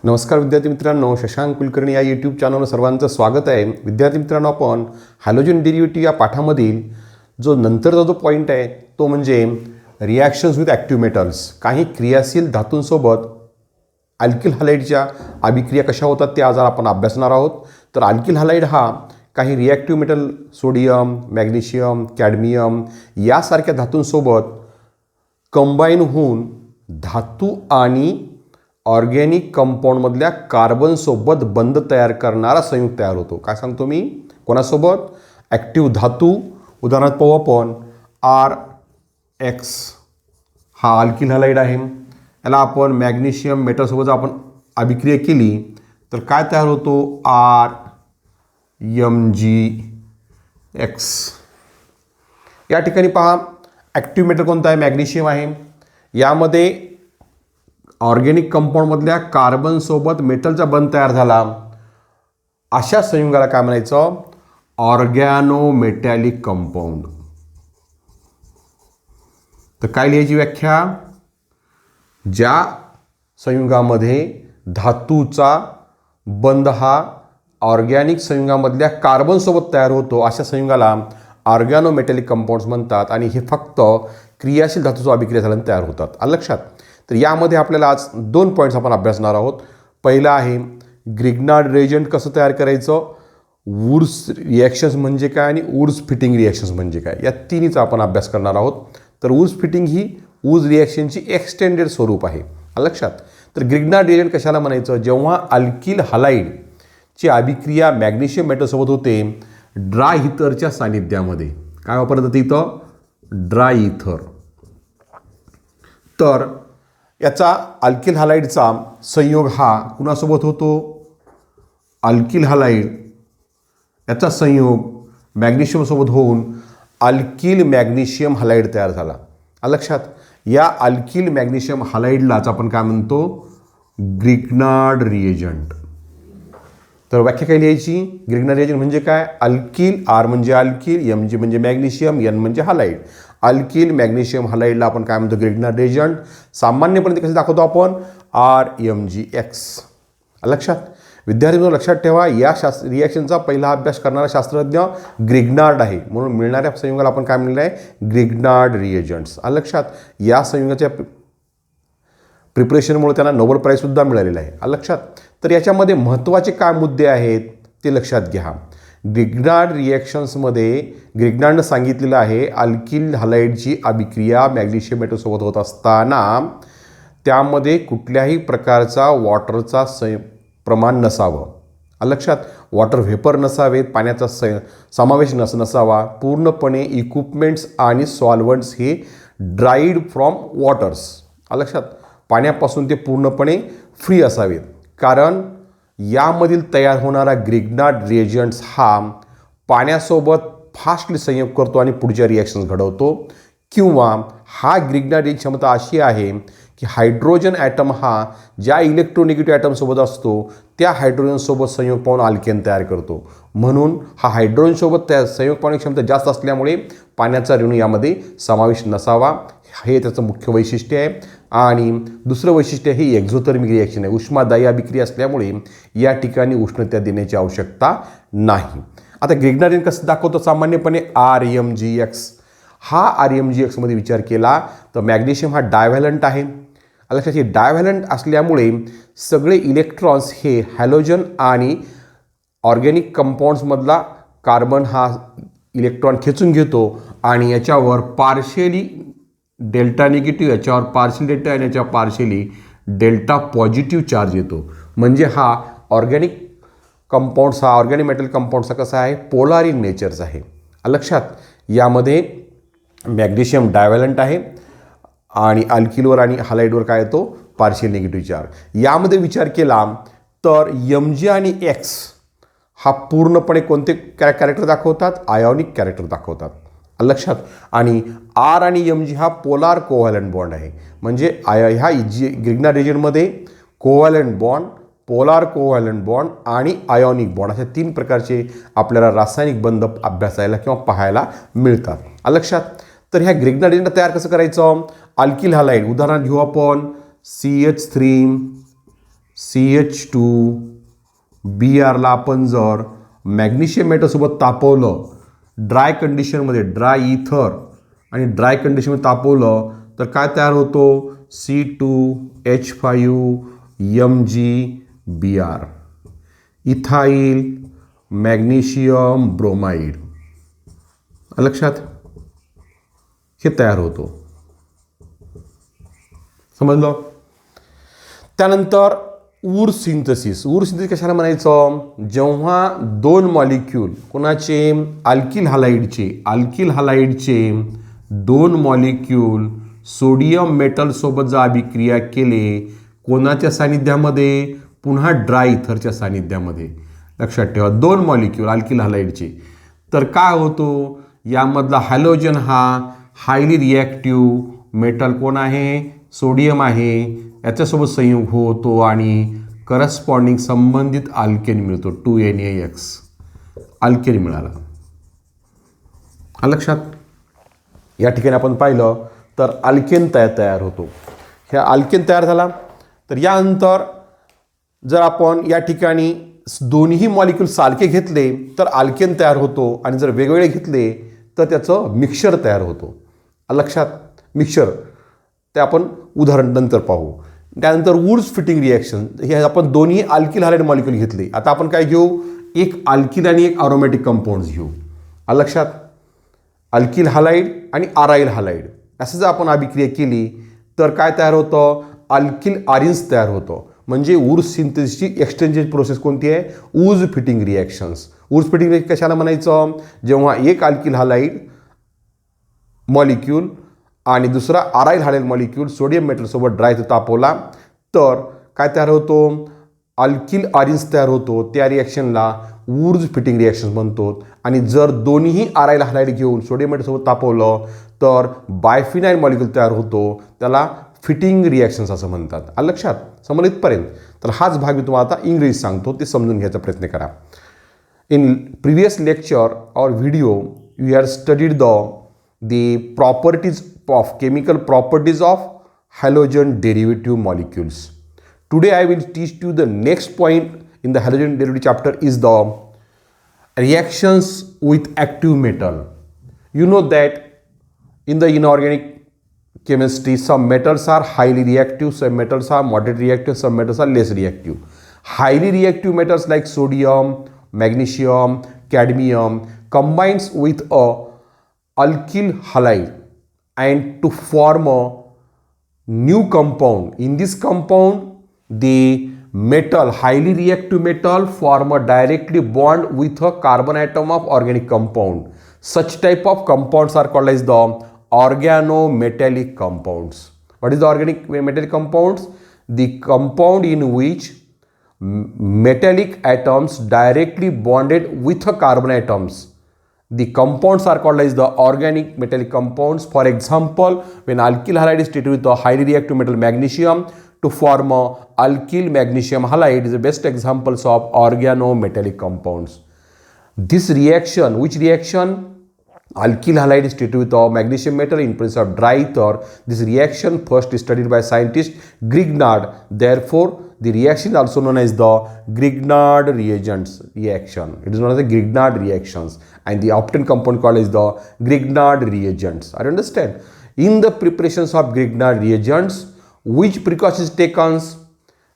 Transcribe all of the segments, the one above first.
नमस्कार विद्यार्थी मित्रांनो, शशांक कुलकर्णी या यूट्यूब चॅनलवर सर्वांचं स्वागत आहे. विद्यार्थी मित्रांनो, आपण हॅलोजन डेरिव्हेटिव्ह या पाठामधील जो नंतरचा जो पॉईंट आहे तो म्हणजे रिॲक्शन्स विथ ॲक्टिव्ह मेटल्स. काही क्रियाशील धातूंसोबत अल्किल हलाइडच्या अभिक्रिया कशा होतात ते आज आपण अभ्यासणार आहोत. तर अल्किल हलाइड हा काही reactive metal sodium, magnesium, cadmium यासारख्या धातूंसोबत कंबाईन होऊन धातू आणि ऑर्गॅनिक कंपाऊंडमधल्या कार्बनसोबत बंध तयार करणारा संयुग तयार होतो. काय सांगतो मी? कोणासोबत? ॲक्टिव्ह धातू. उदाहरणार्थ पाहू आपण R-X हा अल्किल हलाइड आहे. याला आपण मॅग्नेशियम मेटलसोबत आपण अभिक्रिया केली तर काय तयार होतो? R-Mg-X. या ठिकाणी पहा, ॲक्टिव्ह मेटल कोणता आहे? मॅग्नेशियम आहे. यामध्ये ऑर्गॅनिक कंपाऊंडमधल्या कार्बनसोबत मेटलचा बंध तयार झाला. अशा संयुगाला काय म्हणायचं? ऑर्गॅनो-मेटॅलिक कंपाऊंड. तर काय लिहायची व्याख्या? ज्या संयुगामध्ये धातूचा बंध हा ऑर्गॅनिक संयुगामधल्या कार्बनसोबत तयार होतो अशा संयुगाला ऑर्गॅनो-मेटॅलिक कंपाऊंड्स म्हणतात. आणि हे फक्त क्रियाशील धातूचा अभिक्रिया झाल्याने तयार होतात. आलं लक्षात? तर यामध्ये आपल्याला आज 2 पॉईंट्स आपण अभ्यासणार आहोत. पहिला आहे ग्रिग्नार्ड रिएजंट कसं तयार करायचं, वुर्स रिॲक्शन्स म्हणजे काय आणि वुर्ट्झ-फिटिंग रिॲक्शन्स म्हणजे काय, या तिन्हीचा आपण अभ्यास करणार आहोत. तर वुर्ट्झ-फिटिंग ही वुर्ट्झ रिॲक्शनची एक्सटेंडेड स्वरूप आहे. लक्षात? तर ग्रिग्नार्ड रिएजंट कशाला म्हणायचं? जेव्हा अल्किल हलाइडची अभिक्रिया मॅग्नेशियम मेटलसोबत होते ड्राय इथरच्या सानिध्यामध्ये. काय वापरतात इथं? Dry ether. तर याचा अल्किल हलाइडचा संयोग हा कुणासोबत होतो? अल्किल हलाइड याचा संयोग मॅग्नेशियमसोबत होऊन अल्किल मॅग्नेशियम हलाइड तयार झाला. लक्षात? या अल्किल मॅग्नेशियम हलाइडलाच आपण काय म्हणतो? Grignard reagent. तर व्याख्या काय लिहायची? ग्रिग्नार्ड रिएजंट म्हणजे काय? अल्किल, आर म्हणजे अल्किल, एम जी म्हणजे मॅग्नेशियम, एन म्हणजे हलाइड. अल्किल मॅग्नेशियम हलाइडला आपण काय म्हणतो? Grignard reagent. सामान्यपणे कसे दाखवतो आपण? R-Mg-X. लक्षात? विद्यार्थ्यांनो लक्षात ठेवा, या रिॲक्शनचा पहिला अभ्यास करणारा शास्त्रज्ञ ग्रिग्नार्ड आहे. म्हणून मिळणाऱ्या संयुगाला आपण काय म्हणलं आहे? Grignard reagents. लक्षात? या संयुगाच्या प्रिपरेशनमुळे त्यांना नोबेल प्राईजसुद्धा मिळालेला आहे. लक्षात? तर याच्यामध्ये महत्त्वाचे काय मुद्दे आहेत ते लक्षात घ्या. ग्रिग्नार्ड रिॲक्शन्समध्ये ग्रिग्नार्डनं सांगितलेलं आहे अल्किल हलाइडची अभिक्रिया मॅग्नेशियम मेटलसोबत होत असताना त्यामध्ये कुठल्याही प्रकारचा वॉटरचा प्रमाण नसावं. लक्षात? वॉटर व्हेपर नसावेत, पाण्याचा समावेश नसावा. पूर्णपणे इक्विपमेंट्स आणि सॉल्वंट्स हे ड्राईड फ्रॉम वॉटर्स. लक्षात? पाण्यापासून ते पूर्णपणे फ्री असावेत. कारण यामधील तयार होणारा ग्रिग्नार्ड रिएजंट्स हा पाण्यासोबत फास्टली संयोग करतो आणि पुढच्या रिॲक्शन्स घडवतो. किंवा हा ग्रिग्नार्ड रिएजंट क्षमता अशी आहे की हायड्रोजन ॲटम हा ज्या इलेक्ट्रोनिगेटिव्ह ॲटमसोबत असतो त्या हायड्रोजनसोबत संयोग पाहून अल्केन तयार करतो. म्हणून हा हायड्रोजनसोबत त्या संयोग पाहण्याची क्षमता जास्त असल्यामुळे पाण्याचा रेणू यामध्ये समावेश नसावा. हे त्याचं मुख्य वैशिष्ट्य आहे. आणि दुसरं वैशिष्ट्य हे एक्झोथर्मिक रिॲक्शन आहे. उष्मादायी अभिक्रिया असल्यामुळे या ठिकाणी उष्णता देण्याची आवश्यकता नाही. आता ग्रिग्नार्ड रिएजंट कसं दाखवतो? सामान्यपणे R-Mg-X. हा R-Mg-X मध्ये विचार केला तर मॅग्नेशियम हा डायव्हॅलंट आहे. लक्षात? हे डायव्हॅलंट असल्यामुळे सगळे इलेक्ट्रॉन्स हे हॅलोजन आणि ऑर्गॅनिक कंपाऊंड्समधला कार्बन हा इलेक्ट्रॉन खेचून घेतो आणि याच्यावर पार्शियली डेल्टा निगेटिव्ह, याच्यावर पार्शियल डेल्टा आणि याच्यावर पार्शियली डेल्टा पॉझिटिव्ह चार्ज येतो. म्हणजे हा ऑर्गॅनिक कंपाऊंड्स हा ऑर्गॅनिक मेटल कंपाऊंड्सचा कसा आहे? पोलार इन नेचरचा आहे. लक्षात? यामध्ये मॅग्नेशियम डायव्हॅलंट आहे आणि अल्किलवर आणि हलाइडवर काय येतो? Partial negative charge. यामध्ये विचार केला तर Mg आणि X हा पूर्णपणे कोणते कॅरेक्टर दाखवतात? आयोनिक कॅरेक्टर दाखवतात. लक्षात? आणि R आणि Mg हा पोलार कोव्हॅलंट बॉन्ड आहे. म्हणजे ह्या ग्रिग्नार्ड रिएजंटमध्ये covalent bond, polar covalent bond आणि आयोनिक बॉन्ड अशा 3 प्रकारचे आपल्याला रासायनिक बंध अभ्यासायला किंवा पाहायला मिळतात. लक्षात? तर ह्या ग्रिग्नार्ड रिएजंट तयार कसं करायचं? अल्किल हलाइड उदाहरण घेऊ आपण. CH3 CH2Brला आपण जर मॅग्नेशियम मेटलसोबत तापवलं ड्राय कंडिशनमध्ये, ड्राय इथर आणि ड्राय कंडिशनमध्ये तापवलं तर काय तयार होतो? C2H5Mg Br, ethyl magnesium bromide. लक्षात? हे तयार होतो. समजलं? त्यानंतर ऊर सिंथेसिस. ऊर सिंथेसिस कशाला म्हणायचं? जेव्हा दोन मॉलिक्यूल कोणाचे? अल्किल हलाइडचे दोन मॉलिक्यूल सोडियम मेटलसोबत जर अभिक्रिया केले कोणाच्या सानिध्यामध्ये? पुन्हा ड्राय इथरच्या सानिध्यामध्ये. लक्षात ठेवा, दोन मॉलिक्यूल अल्किल हलाइडचे. तर काय होतो? यामधला हॅलोजन हा हायली रिॲक्टिव्ह मेटल कोण आहे? सोडियम आहे. याच्यासोबत संयोग होतो आणि करस्पॉन्डिंग संबंधित अल्केन मिळतो. 2NaX अल्केन मिळाला. लक्षात? या ठिकाणी आपण पाहिलं तर अल्केन तयार होतो. ह्या अल्केन तयार झाला तर यानंतर जर आपण या ठिकाणी दोन्ही मॉलिक्यूल सारखे घेतले तर अल्केन तयार होतो आणि जर वेगवेगळे घेतले तर त्याचं मिक्सचर तयार होतो. लक्षात? मिक्सचर ते आपण उदाहरण नंतर पाहू. त्यानंतर वुर्ट्झ-फिटिंग रिॲक्शन. हे आपण दोन्ही अल्किल हलाइड मॉलिक्यूल घेतले. आता आपण काय घेऊ? एक अल्किल आणि एक अरोमॅटिक कंपाऊंड्स घेऊ. लक्षात? अल्किल हलाइड आणि अराइल हलाइड असं जर आपण अभिक्रिया केली तर काय तयार होतं? अल्किल आरिन्स तयार होतं. म्हणजे वुर्ट्झ सिंथेसिसची एक्सटेंडेड प्रोसेस कोणती आहे? वुर्ट्झ-फिटिंग रिॲक्शन्स. वुर्ट्झ-फिटिंग कशाला म्हणायचं? जेव्हा एक अल्किल हलाइड मॉलिक्यूल आणि दुसरा अराइल हलाइड मॉलिक्यूल सोडियम मेटलसोबत ड्राय तापवला तर काय तयार होतो? अल्किल आरिन्स तयार होतो. त्या रिॲक्शनला वुर्ट्झ-फिटिंग रिॲक्शन म्हणतो. आणि जर दोन्हीही अराइल हलाइड घेऊन सोडियम मेटलसोबत तापवलं तर बायफिनाइल मॉलिक्यूल तयार होतो. त्याला फिटिंग रिॲक्शन्स असं म्हणतात. लक्षात? समजलं इथपर्यंत? तर हाच भाग मी तुम्हाला आता इंग्रजी सांगतो, ते समजून घ्यायचा प्रयत्न करा. इन प्रिव्हियस लेक्चर और video you have studied the properties of chemical properties of halogen derivative molecules. Today I will teach you the next point in the halogen derivative chapter is the reactions with active metal. You know that in the inorganic chemistry some metals are highly reactive, some metals are moderate reactive, some metals are less reactive. Highly reactive metals like sodium, magnesium, cadmium combines with a alkyl halide and to form a new compound. In this compound the metal, highly reactive metal, form a directly bond with a carbon atom of organic compound. Such type of compounds are called as the organo-metallic compounds. What is the organic metallic compounds? The compound in which metallic atoms directly bonded with a carbon atoms. The compounds are called as the organic metallic compounds. For example, when alkyl halide is treated with the highly reactive metal magnesium to form a alkyl magnesium halide is the best examples of organo-metallic compounds. This reaction, which reaction? Alkyl halide is treated with the magnesium metal in presence of dry ether. This reaction first studied by scientist Grignard. Therefore, the reaction is also known as the Grignard reagents reaction. It is known as the Grignard reactions and the obtained compound called as the Grignard reagents. I understand. In the preparations of Grignard reagents, which precautions taken?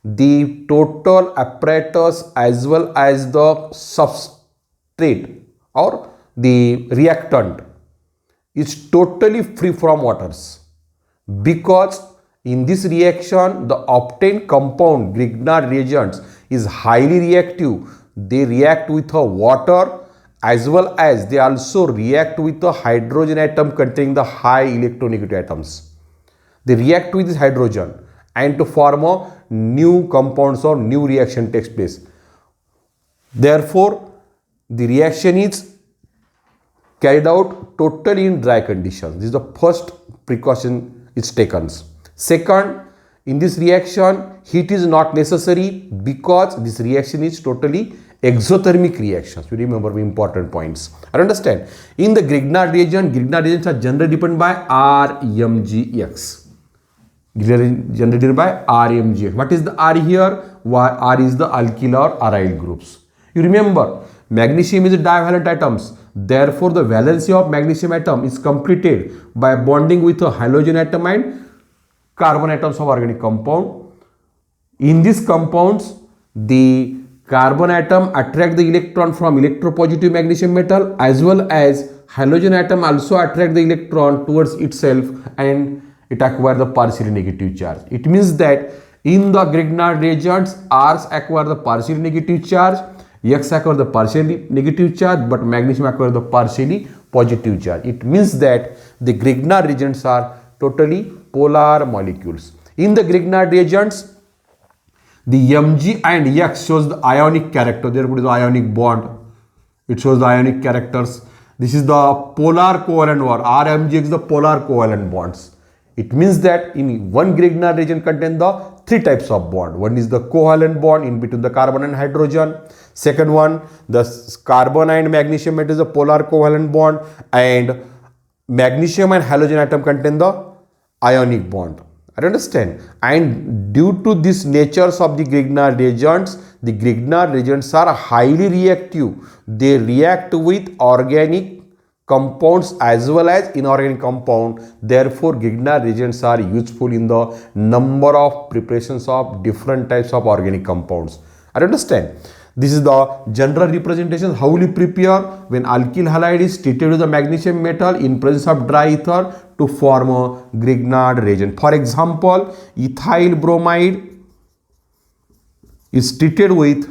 The total apparatus as well as the substrate or the reactant is totally free from waters, because in this reaction the obtained compound Grignard reagents is highly reactive. They react with a water as well as they also react with a hydrogen atom containing the high electronegativity atoms. They react with this hydrogen and to form a new compounds or new reaction takes place. Therefore, the reaction is carried out totally in dry conditions. This is the first precaution is taken. Second, in this reaction heat is not necessary because this reaction is totally exothermic reactions. You remember important points. I understand. In the Grignard reagents are generally dependent by R-Mg-X. generated by R-Mg-X. What is the R here? R is the alkyl or aryl groups. You remember, magnesium is a divalent atoms. Therefore, the valency of magnesium atom is completed by bonding with a halogen atom and carbon atoms of organic compound. In these compounds, the carbon atom attract the electron from electropositive magnesium metal, as well as halogen atom also attract the electron towards itself, and it acquire the partially negative charge. It means that in the Grignard reagents, R's acquire the partially negative charge, X acquire the partially negative charge, but magnesium acquire the partially positive charge. It means that the Grignard reagents are totally polar molecules. In the Grignard reagents, the Mg and X shows the ionic character. Therefore, it is the ionic bond. It shows the ionic characters. This is the polar covalent bond. R-Mg-X is the polar covalent bonds. It means that in one Grignard reagent contain the three types of bond. One is the covalent bond in between the carbon and hydrogen. Second one, the carbon and magnesium, it is a polar covalent bond, and magnesium and halogen atom contain the ionic bond. I understand. And due to this natures of the Grignard reagents are highly reactive. They react with organic compounds as well as inorganic compound. Therefore, Grignard reagents are useful in the number of preparations of different types of organic compounds. I understand. This is the general representation. How will you prepare? When alkyl halide is treated with the magnesium metal in presence of dry ether to form a Grignard reagent. For example, ethyl bromide is treated with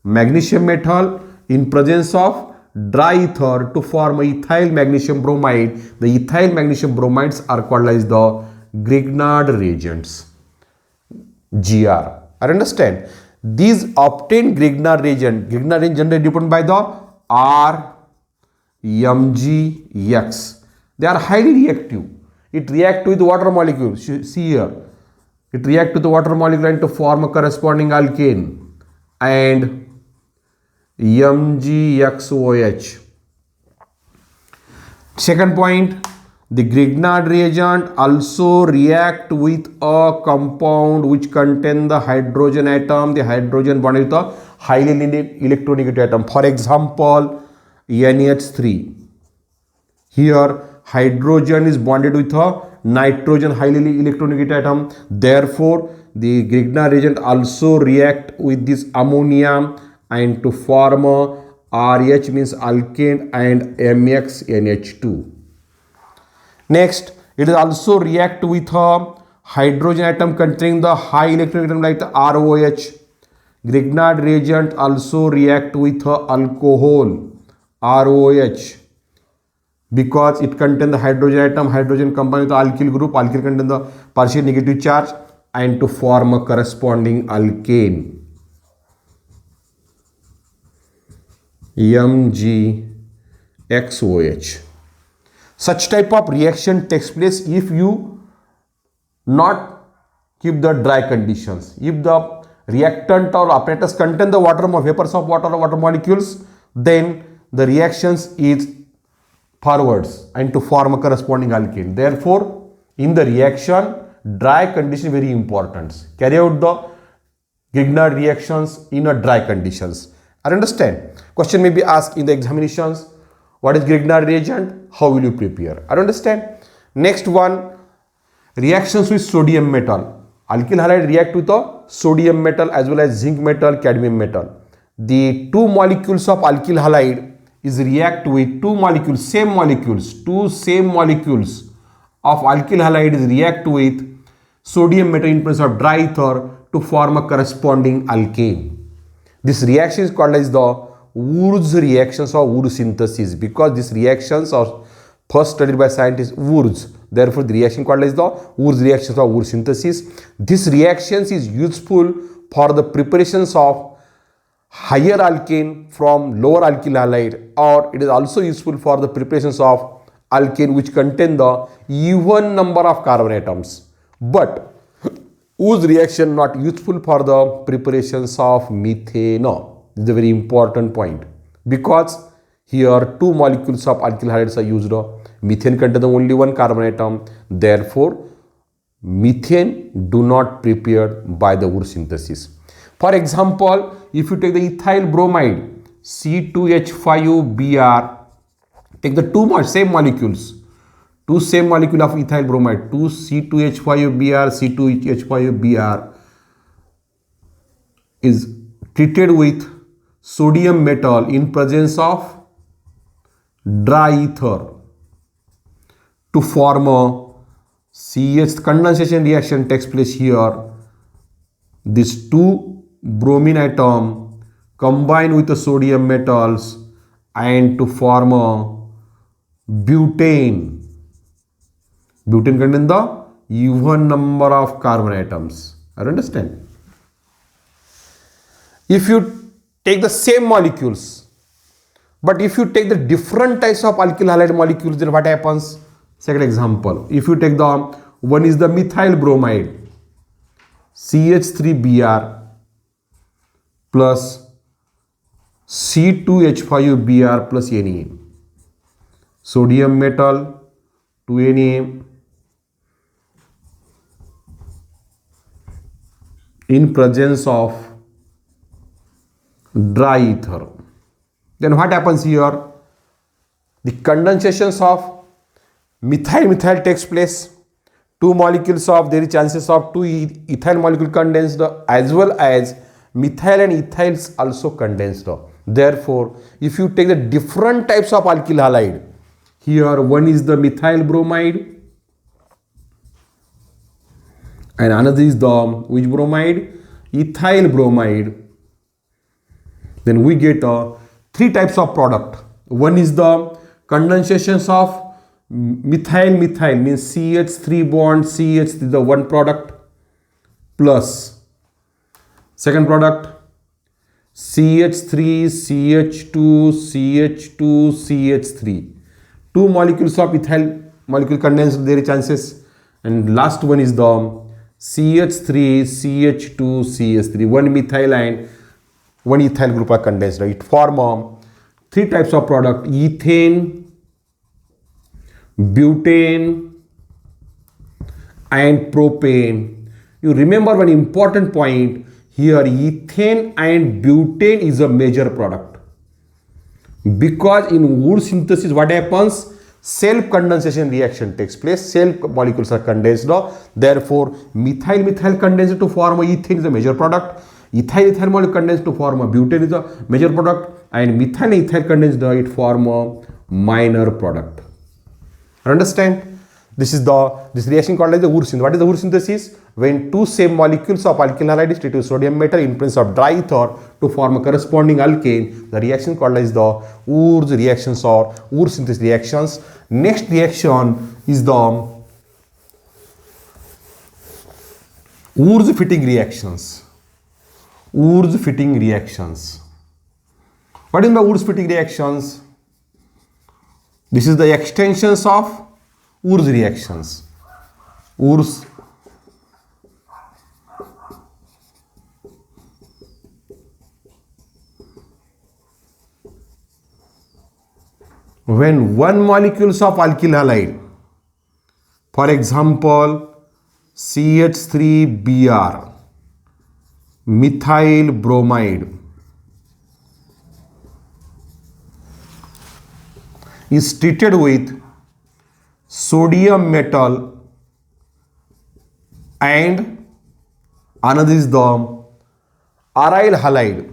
magnesium metal in presence of dry ether to form ethyl magnesium bromide. The ethyl magnesium bromides are called as the Grignard reagents, GR. I understand. These obtained Grignard reagent generally dependent by the R-Mg-X. They are highly reactive. It reacts with water molecule. See here. It reacts with the water molecule and to form a corresponding alkane and Mg-X-OH. Second point, the Grignard reagent also react with a compound which contain the hydrogen atom. The hydrogen bonded with a highly electronegative atom. For example, NH3. Here, hydrogen is bonded with a nitrogen highly electronegative atom. Therefore, the Grignard reagent also react with this ammonia and to form a RH means alkane and MX NH2. Next, it is also react with a hydrogen atom containing the high electronic atom like the ROH. Grignard reagent also react with a alcohol ROH because it contains the hydrogen atom, hydrogen combined with the alkyl group, alkyl contains the partial negative charge and to form a corresponding alkane. Mg-X-OH. Such type of reaction takes place if you not keep the dry conditions. If the reactant or apparatus contain the vapors of water or water molecules, then the reactions is forwards and to form a corresponding alkane. Therefore, in the reaction, dry condition very important. Carry out the Grignard reactions in a dry conditions. I understand. Question may be asked in the examinations. What is Grignard reagent? How will you prepare? I understand. Next one, reactions with sodium metal. Alkyl halide react with a sodium metal as well as zinc metal, cadmium metal. The two molecules of alkyl halide is react with two molecules of alkyl halide is react with sodium metal in presence of dry ether to form a corresponding alkane. This reaction is called as the Wurtz reactions or Wurtz synthesis because these reactions are first studied by scientist Wurtz. Therefore, the reaction called as the Wurtz reactions or Wurtz synthesis. This reactions is useful for the preparations of higher alkane from lower alkyl halide, or it is also useful for the preparations of alkane which contain the even number of carbon atoms. But Wurtz reaction not useful for the preparations of methane. This is a very important point because here two molecules of alkyl halides are used. Methane contains only one carbon atom. Therefore, methane do not prepared by the Wurtz synthesis. For example, if you take the ethyl bromide C2H5Br, take the same molecules, two same molecule of ethyl bromide, 2 C2H5Br, C2H5Br is treated with sodium metal in presence of dry ether to form a CH condensation reaction takes place here. These two bromine atom combine with the sodium metals and to form a butane. Butane contains the even number of carbon atoms. I understand. If you take the same molecules, but if you take the different types of alkyl halide molecules, then what happens? Second example, if you take the one is the methyl bromide CH3Br plus C2H5Br plus Na, sodium metal 2Na in presence of dry ether. Then what happens here? The condensations of methyl takes place. Two molecules of, there is chances of two ethyl molecule condensed as well as methyl and ethyls also condensed. Therefore, if you take the different types of alkyl halide, here one is the methyl bromide and another is the which bromide? Ethyl bromide. Then we get three types of product. One is the condensations of methyl means CH3 bond CH, the one product, plus second product CH3 CH2 CH2 CH3, two molecules of ethyl molecule condensed, there is chances, and last one is the CH3 CH2 CH3, one methyl and one ethyl group are condensed. It form three types of product: ethane, butane and propane. You remember one important point here, ethane and butane is a major product, because in Wurtz synthesis what happens? Self condensation reaction takes place, self molecules are condensed. Therefore, methyl condensed to form a ethane is a major product, ethyl molecule condensed to form a butane is a major product, and methyl condensed it form a minor product. Understand? This reaction called as the Wurtz synthesis. What is the Wurtz synthesis? When two same molecules of alkyl halide is treated with sodium metal in presence of dry ether to form a corresponding alkane, the reaction called as the Wurtz reactions or Wurtz synthesis reactions. Next reaction is the wurtz-fitting reactions. Wurtz-fitting reactions. What is the wurtz-fitting reactions? This is the extensions of Wurtz reactions. Wurtz when one molecules of alkyl halide, for example CH3Br, methyl bromide, is treated with sodium metal and another is the aryl halide,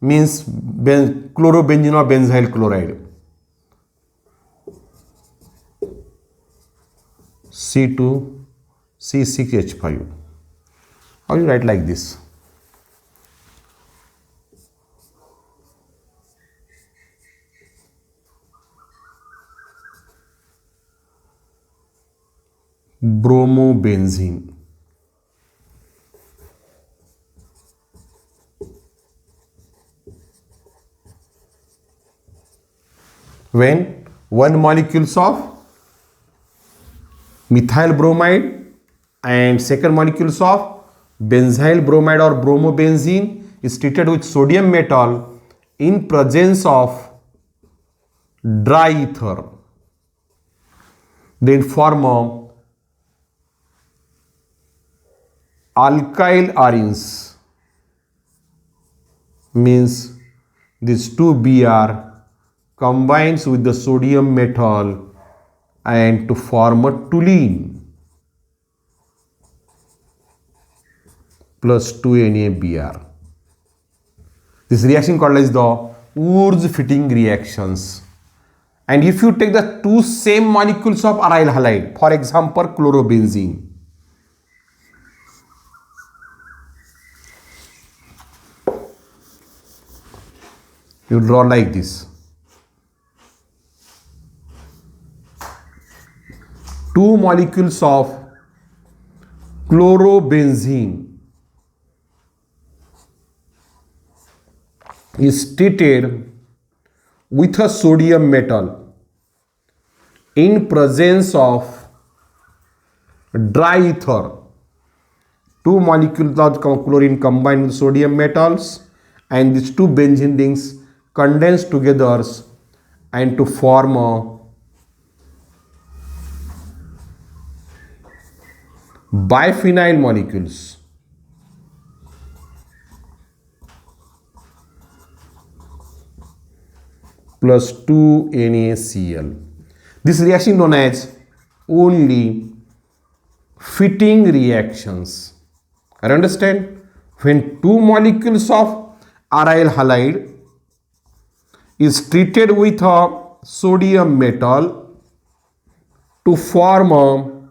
means chlorobenzene or benzyl chloride, C2C6H5. How you write like this? Bromobenzene. When one molecules of methyl bromide and second molecules of benzyl bromide or bromobenzene is treated with sodium metal in presence of dry ether, then form a alkyl arenes means this 2Br combines with the sodium metal and to form a toluene plus 2NaBr. This reaction called as the wurtz-fitting reactions. And if you take the two same molecules of aryl halide, for example chlorobenzene, you draw like this. Two molecules of chlorobenzene is treated with a sodium metal in presence of dry ether. Two molecules of chlorine combined with sodium metals and these two benzene rings condense together and to form a biphenyl molecules. Plus 2NaCl. This reaction known as only fitting reactions. I understand? When two molecules of aryl halide is treated with a sodium metal to form a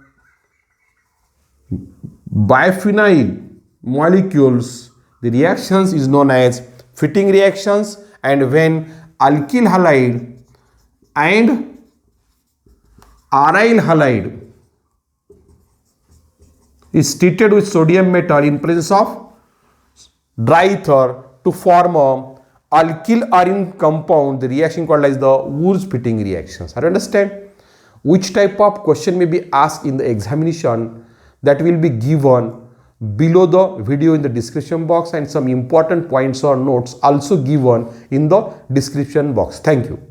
biphenyl molecules, the reactions is known as fitting reactions. And when alkyl halide and aryl halide is treated with sodium metal in presence of dry ether to form a alkyl arene compound, the reaction called as the wurtz-fitting reactions. I understand which type of question may be asked in the examination, that will be given below the video in the description box, and some important points or notes also given in the description box. Thank you.